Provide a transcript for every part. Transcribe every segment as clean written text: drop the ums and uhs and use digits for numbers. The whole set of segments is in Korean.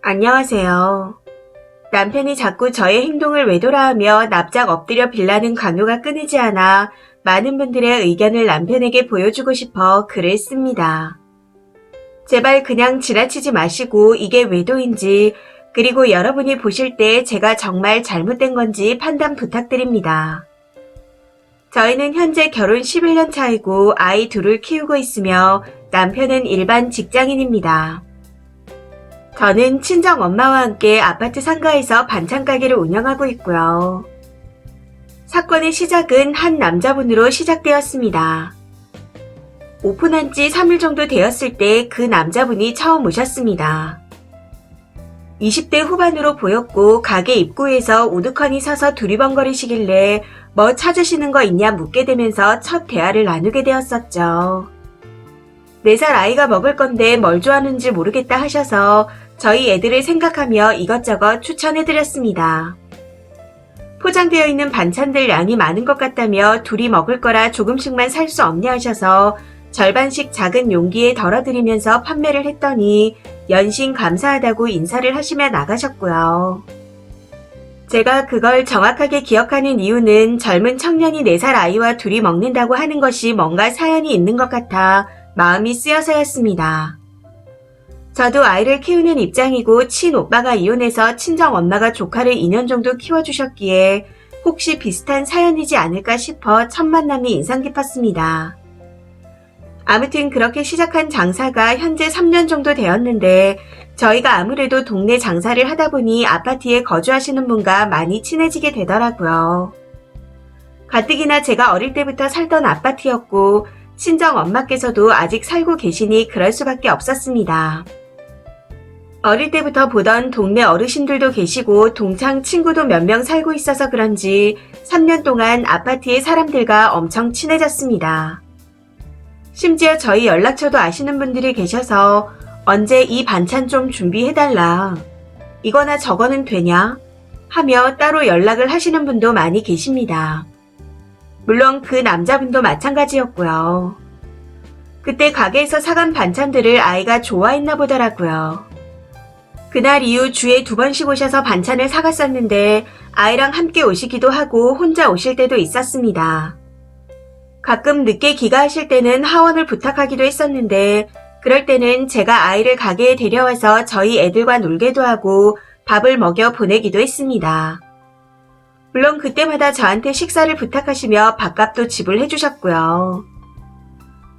안녕하세요. 남편이 자꾸 저의 행동을 외도라하며 납작 엎드려 빌라는 강요가 끊이지 않아 많은 분들의 의견을 남편에게 보여주고 싶어 글을 씁니다. 제발 그냥 지나치지 마시고 이게 외도인지 그리고 여러분이 보실 때 제가 정말 잘못된 건지 판단 부탁드립니다. 저희는 현재 결혼 11년 차이고 아이 둘을 키우고 있으며 남편은 일반 직장인입니다. 저는 친정 엄마와 함께 아파트 상가에서 반찬 가게를 운영하고 있고요. 사건의 시작은 한 남자분으로 시작되었습니다. 오픈한 지 3일 정도 되었을 때 그 남자분이 처음 오셨습니다. 20대 후반으로 보였고 가게 입구에서 우두커니 서서 두리번거리시길래 뭐 찾으시는 거 있냐 묻게 되면서 첫 대화를 나누게 되었었죠. 4살 아이가 먹을 건데 뭘 좋아하는지 모르겠다 하셔서 저희 애들을 생각하며 이것저것 추천해드렸습니다. 포장되어 있는 반찬들 양이 많은 것 같다며 둘이 먹을 거라 조금씩만 살 수 없냐 하셔서 절반씩 작은 용기에 덜어드리면서 판매를 했더니 연신 감사하다고 인사를 하시며 나가셨고요. 제가 그걸 정확하게 기억하는 이유는 젊은 청년이 4살 아이와 둘이 먹는다고 하는 것이 뭔가 사연이 있는 것 같아 마음이 쓰여서였습니다. 저도 아이를 키우는 입장이고 친오빠가 이혼해서 친정엄마가 조카를 2년 정도 키워주셨기에 혹시 비슷한 사연이지 않을까 싶어 첫 만남이 인상 깊었습니다. 아무튼 그렇게 시작한 장사가 현재 3년 정도 되었는데 저희가 아무래도 동네 장사를 하다 보니 아파트에 거주하시는 분과 많이 친해지게 되더라고요. 가뜩이나 제가 어릴 때부터 살던 아파트였고 친정 엄마께서도 아직 살고 계시니 그럴 수밖에 없었습니다. 어릴 때부터 보던 동네 어르신들도 계시고 동창 친구도 몇 명 살고 있어서 그런지 3년 동안 아파트의 사람들과 엄청 친해졌습니다. 심지어 저희 연락처도 아시는 분들이 계셔서 언제 이 반찬 좀 준비해달라. 이거나 저거는 되냐? 하며 따로 연락을 하시는 분도 많이 계십니다. 물론 그 남자분도 마찬가지였고요. 그때 가게에서 사간 반찬들을 아이가 좋아했나 보더라고요. 그날 이후 주에 2번씩 오셔서 반찬을 사갔었는데 아이랑 함께 오시기도 하고 혼자 오실 때도 있었습니다. 가끔 늦게 귀가하실 때는 하원을 부탁하기도 했었는데 그럴 때는 제가 아이를 가게에 데려와서 저희 애들과 놀게도 하고 밥을 먹여 보내기도 했습니다. 물론 그때마다 저한테 식사를 부탁하시며 밥값도 지불해 주셨고요.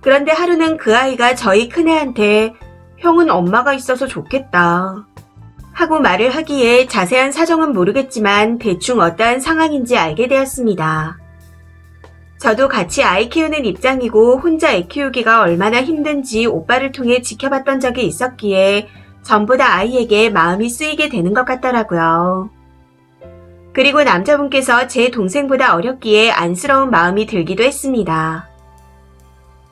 그런데 하루는 그 아이가 저희 큰애한테 형은 엄마가 있어서 좋겠다 하고 말을 하기에 자세한 사정은 모르겠지만 대충 어떠한 상황인지 알게 되었습니다. 저도 같이 아이 키우는 입장이고 혼자 애 키우기가 얼마나 힘든지 오빠를 통해 지켜봤던 적이 있었기에 전부 다 아이에게 마음이 쓰이게 되는 것 같더라고요. 그리고 남자분께서 제 동생보다 어렸기에 안쓰러운 마음이 들기도 했습니다.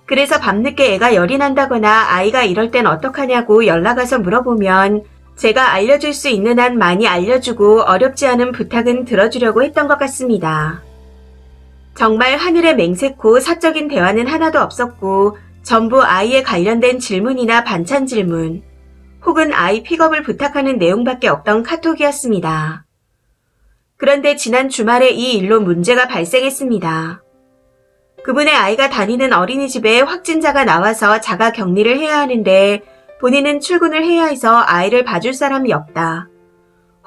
그래서 밤늦게 애가 열이 난다거나 아이가 이럴 땐 어떡하냐고 연락와서 물어보면 제가 알려줄 수 있는 한 많이 알려주고 어렵지 않은 부탁은 들어주려고 했던 것 같습니다. 정말 하늘의 맹세코 사적인 대화는 하나도 없었고 전부 아이에 관련된 질문이나 반찬 질문 혹은 아이 픽업을 부탁하는 내용밖에 없던 카톡이었습니다. 그런데 지난 주말에 이 일로 문제가 발생했습니다. 그분의 아이가 다니는 어린이집에 확진자가 나와서 자가 격리를 해야 하는데 본인은 출근을 해야 해서 아이를 봐줄 사람이 없다.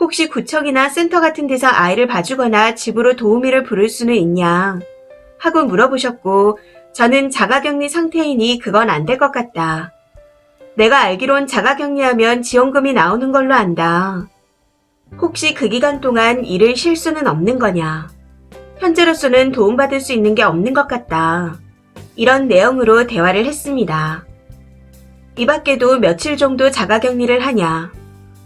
혹시 구청이나 센터 같은 데서 아이를 봐주거나 집으로 도우미를 부를 수는 있냐 하고 물어보셨고 저는 자가격리 상태이니 그건 안 될 것 같다. 내가 알기론 자가격리하면 지원금이 나오는 걸로 안다. 혹시 그 기간 동안 일을 쉴 수는 없는 거냐. 현재로서는 도움받을 수 있는 게 없는 것 같다. 이런 내용으로 대화를 했습니다. 이 밖에도 며칠 정도 자가격리를 하냐.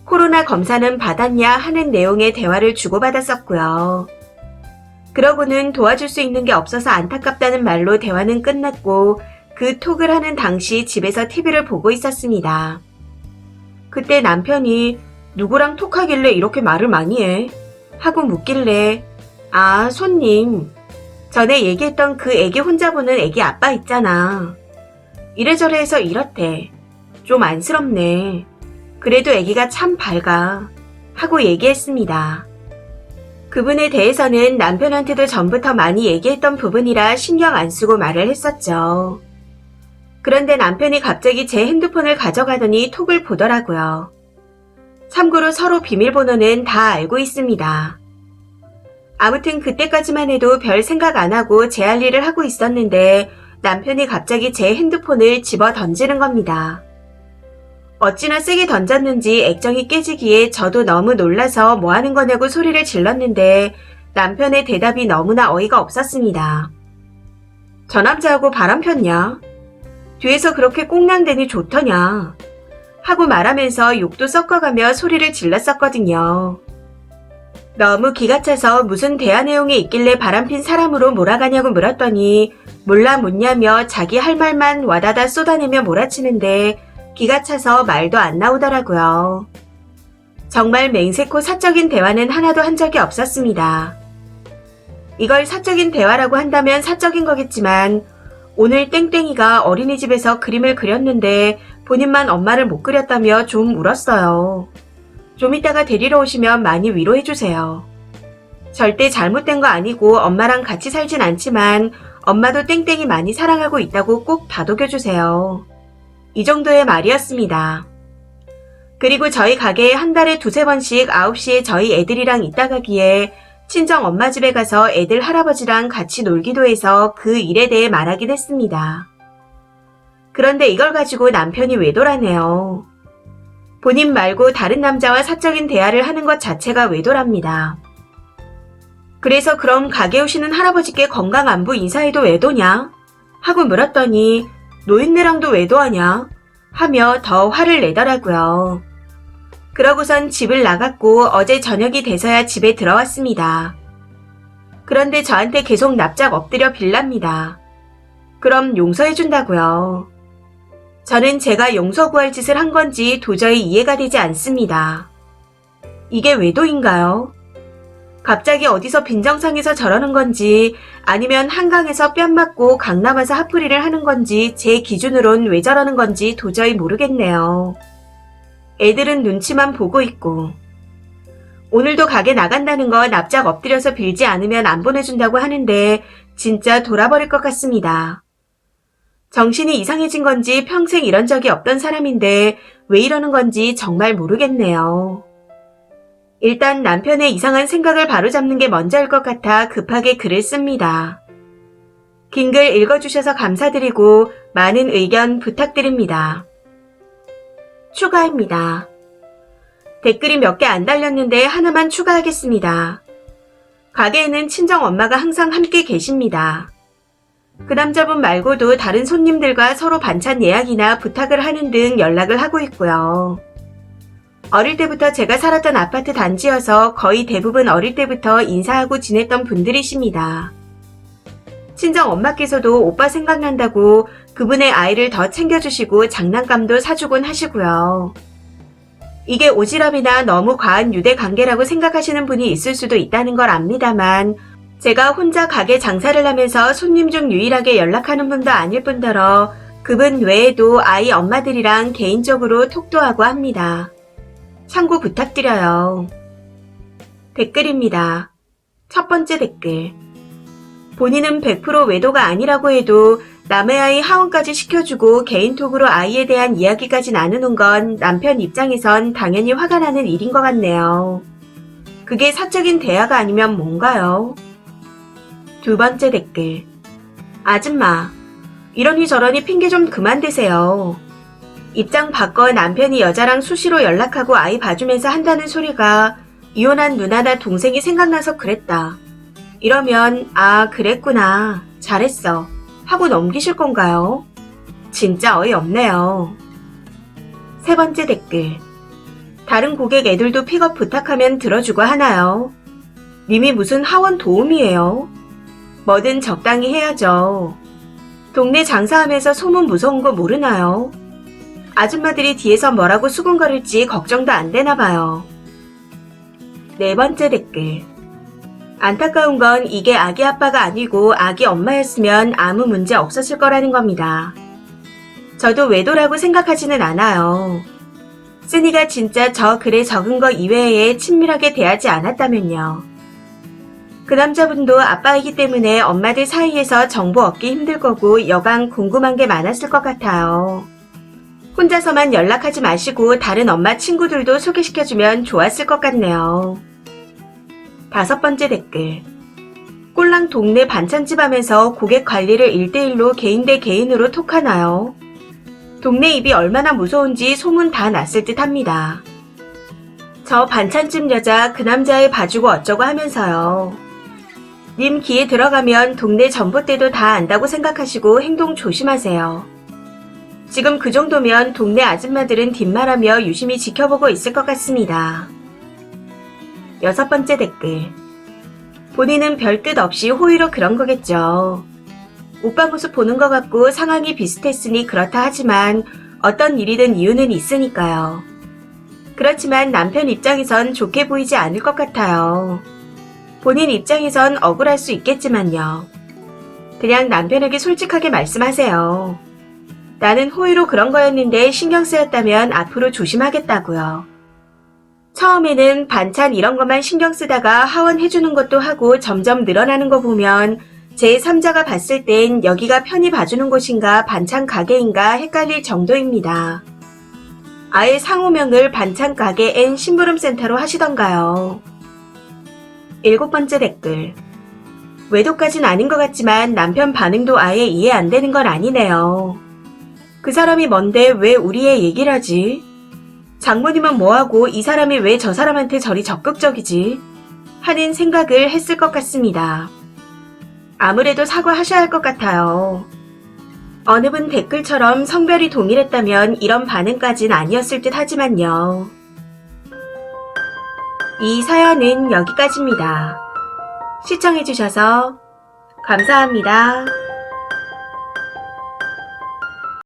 코로나 검사는 받았냐 하는 내용의 대화를 주고받았었고요. 그러고는 도와줄 수 있는 게 없어서 안타깝다는 말로 대화는 끝났고 그 톡을 하는 당시 집에서 TV를 보고 있었습니다. 그때 남편이 누구랑 톡하길래 이렇게 말을 많이 해? 하고 묻길래 아, 손님. 전에 얘기했던 그 애기 혼자 보는 애기 아빠 있잖아. 이래저래 해서 이렇대. 좀 안쓰럽네. 그래도 아기가 참 밝아. 하고 얘기했습니다. 그분에 대해서는 남편한테도 전부터 많이 얘기했던 부분이라 신경 안 쓰고 말을 했었죠. 그런데 남편이 갑자기 제 핸드폰을 가져가더니 톡을 보더라고요. 참고로 서로 비밀번호는 다 알고 있습니다. 아무튼 그때까지만 해도 별 생각 안 하고 제 할 일을 하고 있었는데 남편이 갑자기 제 핸드폰을 집어 던지는 겁니다. 어찌나 세게 던졌는지 액정이 깨지기에 저도 너무 놀라서 뭐 하는 거냐고 소리를 질렀는데 남편의 대답이 너무나 어이가 없었습니다. 저 남자하고 바람 폈냐? 뒤에서 그렇게 꽁냥대니 좋더냐? 하고 말하면서 욕도 섞어가며 소리를 질렀었거든요. 너무 기가 차서 무슨 대화 내용이 있길래 바람핀 사람으로 몰아가냐고 물었더니 몰라 묻냐며 자기 할 말만 와다다 쏟아내며 몰아치는데 기가 차서 말도 안 나오더라고요. 정말 맹세코 사적인 대화는 하나도 한 적이 없었습니다. 이걸 사적인 대화라고 한다면 사적인 거겠지만 오늘 땡땡이가 어린이집에서 그림을 그렸는데 본인만 엄마를 못 그렸다며 좀 울었어요. 좀 이따가 데리러 오시면 많이 위로해주세요. 절대 잘못된 거 아니고 엄마랑 같이 살진 않지만 엄마도 땡땡이 많이 사랑하고 있다고 꼭 다독여주세요. 이 정도의 말이었습니다. 그리고 저희 가게에 한 달에 2-3번씩 9시에 저희 애들이랑 있다 가기에 친정 엄마 집에 가서 애들 할아버지랑 같이 놀기도 해서 그 일에 대해 말하긴 했습니다. 그런데 이걸 가지고 남편이 외도라네요. 본인 말고 다른 남자와 사적인 대화를 하는 것 자체가 외도랍니다. 그래서 그럼 가게 오시는 할아버지께 건강 안부 인사해도 외도냐? 하고 물었더니 노인네랑도 외도하냐? 하며 더 화를 내더라고요. 그러고선 집을 나갔고 어제 저녁이 돼서야 집에 들어왔습니다. 그런데 저한테 계속 납작 엎드려 빌랍니다. 그럼 용서해준다고요. 저는 제가 용서 구할 짓을 한 건지 도저히 이해가 되지 않습니다. 이게 외도인가요? 갑자기 어디서 빈정상에서 저러는 건지 아니면 한강에서 뺨 맞고 강남에서 핫플이를 하는 건지 제 기준으론 왜 저러는 건지 도저히 모르겠네요. 애들은 눈치만 보고 있고 오늘도 가게 나간다는 거 납작 엎드려서 빌지 않으면 안 보내준다고 하는데 진짜 돌아버릴 것 같습니다. 정신이 이상해진 건지 평생 이런 적이 없던 사람인데 왜 이러는 건지 정말 모르겠네요. 일단 남편의 이상한 생각을 바로잡는 게 먼저일 것 같아 급하게 글을 씁니다. 긴 글 읽어주셔서 감사드리고 많은 의견 부탁드립니다. 추가입니다. 댓글이 몇 개 안 달렸는데 하나만 추가하겠습니다. 가게에는 친정 엄마가 항상 함께 계십니다. 그 남자분 말고도 다른 손님들과 서로 반찬 예약이나 부탁을 하는 등 연락을 하고 있고요. 어릴 때부터 제가 살았던 아파트 단지여서 거의 대부분 어릴 때부터 인사하고 지냈던 분들이십니다. 친정 엄마께서도 오빠 생각난다고 그분의 아이를 더 챙겨주시고 장난감도 사주곤 하시고요. 이게 오지랖이나 너무 과한 유대 관계라고 생각하시는 분이 있을 수도 있다는 걸 압니다만 제가 혼자 가게 장사를 하면서 손님 중 유일하게 연락하는 분도 아닐 뿐더러 그분 외에도 아이 엄마들이랑 개인적으로 톡도 하고 합니다. 참고 부탁드려요. 댓글입니다. 첫 번째 댓글. 본인은 100% 외도가 아니라고 해도 남의 아이 하원까지 시켜주고 개인톡으로 아이에 대한 이야기까지 나누는 건 남편 입장에선 당연히 화가 나는 일인 것 같네요. 그게 사적인 대화가 아니면 뭔가요? 두 번째 댓글. 아줌마, 이러니 저러니 핑계 좀 그만 대세요. 입장 바꿔 남편이 여자랑 수시로 연락하고 아이 봐주면서 한다는 소리가 이혼한 누나나 동생이 생각나서 그랬다. 이러면 아 그랬구나 잘했어 하고 넘기실 건가요? 진짜 어이없네요. 세 번째 댓글. 다른 고객 애들도 픽업 부탁하면 들어주고 하나요? 님이 무슨 하원 도우미예요? 뭐든 적당히 해야죠. 동네 장사하면서 소문 무서운 거 모르나요? 아줌마들이 뒤에서 뭐라고 수군거릴지 걱정도 안 되나 봐요. 네 번째 댓글. 안타까운 건 이게 아기 아빠가 아니고 아기 엄마였으면 아무 문제 없었을 거라는 겁니다. 저도 외도라고 생각하지는 않아요. 쓰니가 진짜 저 글에 적은 거 이외에 친밀하게 대하지 않았다면요. 그 남자분도 아빠이기 때문에 엄마들 사이에서 정보 얻기 힘들 거고 여간 궁금한 게 많았을 것 같아요. 혼자서만 연락하지 마시고 다른 엄마 친구들도 소개시켜주면 좋았을 것 같네요. 5번째 댓글. 꼴랑 동네 반찬집 하면서 고객 관리를 1대1로 개인 대 개인으로 톡하나요? 동네 입이 얼마나 무서운지 소문 다 났을 듯 합니다. 저 반찬집 여자 그 남자애 봐주고 어쩌고 하면서요. 님 귀에 들어가면 동네 전봇대도 다 안다고 생각하시고 행동 조심하세요. 지금 그 정도면 동네 아줌마들은 뒷말하며 유심히 지켜보고 있을 것 같습니다. 6번째 댓글. 본인은 별 뜻 없이 호의로 그런 거겠죠. 오빠 모습 보는 것 같고 상황이 비슷했으니 그렇다 하지만 어떤 일이든 이유는 있으니까요. 그렇지만 남편 입장에선 좋게 보이지 않을 것 같아요. 본인 입장에선 억울할 수 있겠지만요. 그냥 남편에게 솔직하게 말씀하세요. 나는 호의로 그런 거였는데 신경 쓰였다면 앞으로 조심하겠다고요. 처음에는 반찬 이런 것만 신경 쓰다가 하원해주는 것도 하고 점점 늘어나는 거 보면 제3자가 봤을 땐 여기가 편히 봐주는 곳인가 반찬 가게인가 헷갈릴 정도입니다. 아예 상호명을 반찬 가게 앤 심부름센터로 하시던가요. 7번째 댓글. 외도까진 아닌 것 같지만 남편 반응도 아예 이해 안 되는 건 아니네요. 그 사람이 뭔데 왜 우리의 얘기를 하지? 장모님은 뭐하고 이 사람이 왜 저 사람한테 저리 적극적이지? 하는 생각을 했을 것 같습니다. 아무래도 사과하셔야 할 것 같아요. 어느 분 댓글처럼 성별이 동일했다면 이런 반응까진 아니었을 듯 하지만요. 이 사연은 여기까지입니다. 시청해주셔서 감사합니다.